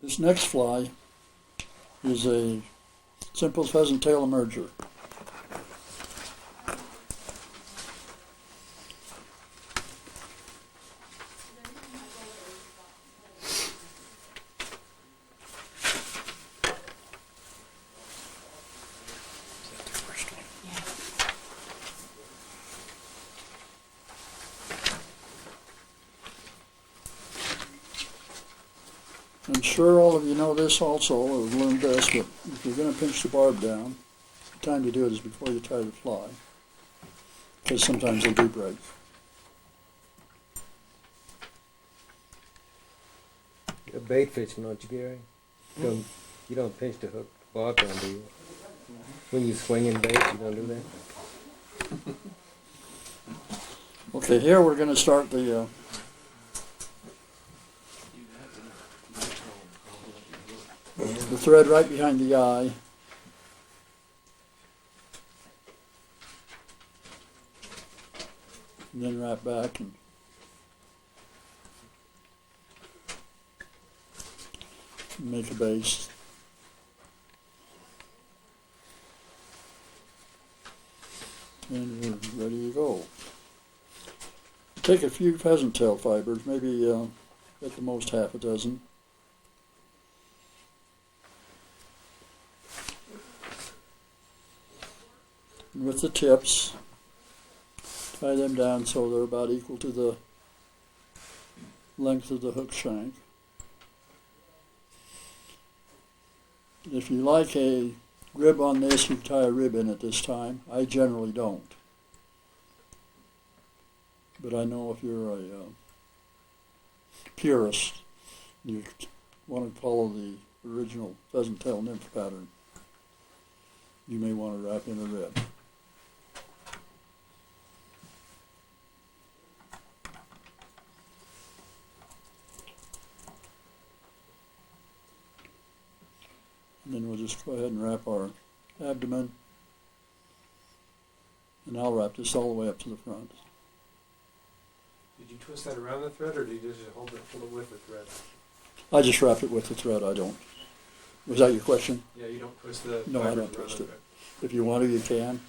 This next fly is a simple Pheasant Tail Emerger. I'm sure all of you know this also, or have learned this, but if you're going to pinch the barb down, the time to do it is before you tie the fly, because sometimes they do break. You're bait fishing, aren't you, Gary? You don't pinch the hook barb down, do you? When you swinging bait, you don't do that? Okay, here we're going to start the thread right behind the eye. And then wrap back and make a base. And we're ready to go. Take a few pheasant tail fibers, maybe at the most half a dozen. And with the tips, tie them down so they're about equal to the length of the hook shank. If you like a rib on this, you tie a rib in at this time. I generally don't. But I know if you're a purist, you want to follow the original pheasant tail nymph pattern, you may want to wrap in a rib. And then we'll just go ahead and wrap our abdomen, and I'll wrap this all the way up to the front. Did you twist that around the thread, or did you just hold it with the thread? I just wrap it with the thread, I don't. Was that your question? Yeah, you don't twist the No, I don't twist it. If you want to, you can.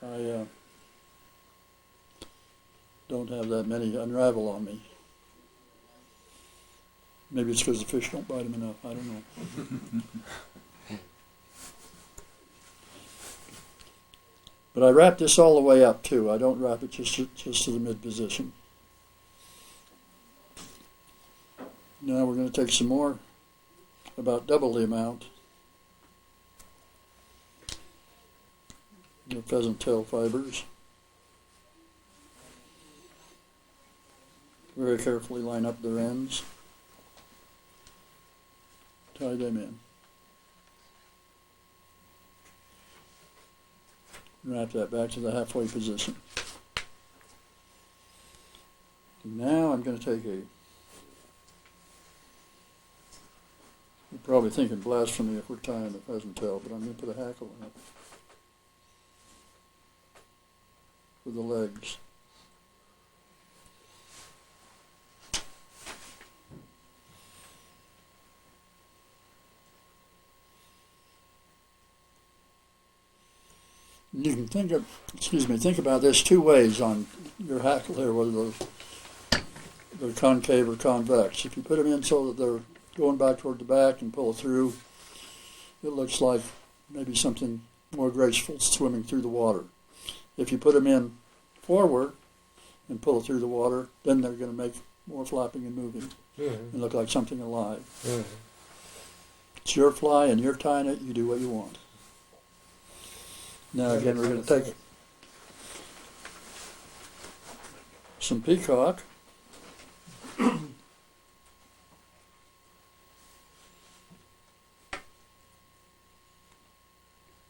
I don't have that many unravel on me. Maybe it's because the fish don't bite them enough. I don't know. But I wrap this all the way up too. I don't wrap it just to the mid position. Now we're going to take some more, about double the amount, of pheasant tail fibers. Very carefully line up their ends. Tie them in. Wrap that back to the halfway position. And now I'm going to take you're probably thinking blasphemy if we're tying the pheasant tail, but I'm going to put a hackle in it for the legs. You can think about this two ways on your hackle here, whether they're concave or convex. If you put them in so that they're going back toward the back and pull through, it looks like maybe something more graceful swimming through the water. If you put them in forward and pull through the water, then they're going to make more flapping and moving and look like something alive. It's your fly and you're tying it, you do what you want. Now again, we're going to take some peacock. And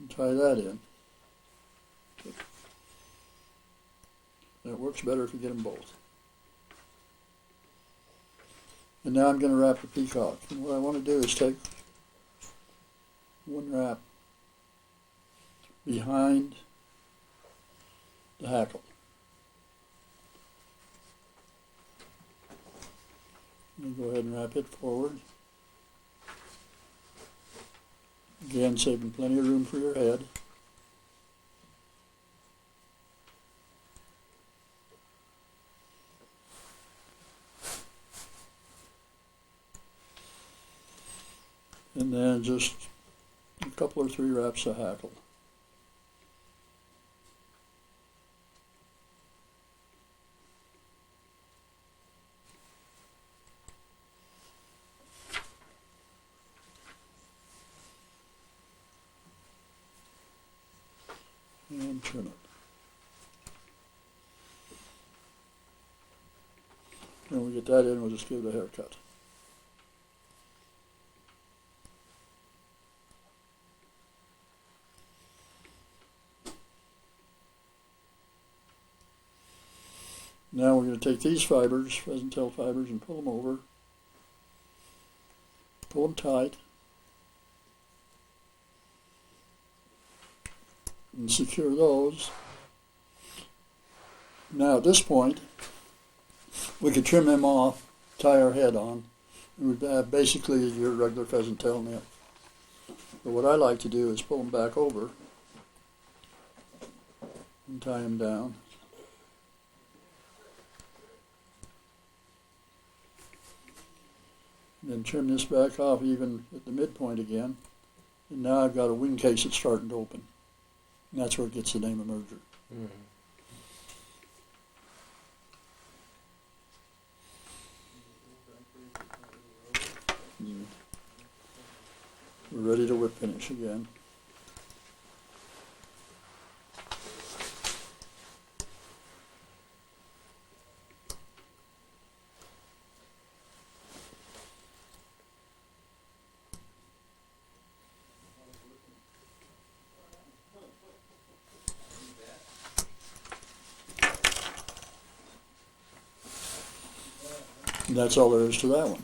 tie that in. And it works better if you get them both. And now I'm going to wrap the peacock. And what I want to do is take one wrap behind the hackle. You go ahead and wrap it forward. Again, saving plenty of room for your head. And then just a couple or 3 wraps of hackle. And trim it. When we get that in, we'll just give it a haircut. Now we're going to take these fibers, pheasant tail fibers, and pull them over. Pull them tight. And secure those. Now at this point, we could trim them off, tie our head on, and we'd have basically your regular pheasant tail net. But what I like to do is pull them back over and tie them down. Then trim this back off even at the midpoint again. And now I've got a wing case that's starting to open. And that's where it gets the name Emerger. Mm-hmm. We're ready to whip finish again. And that's all there is to that one.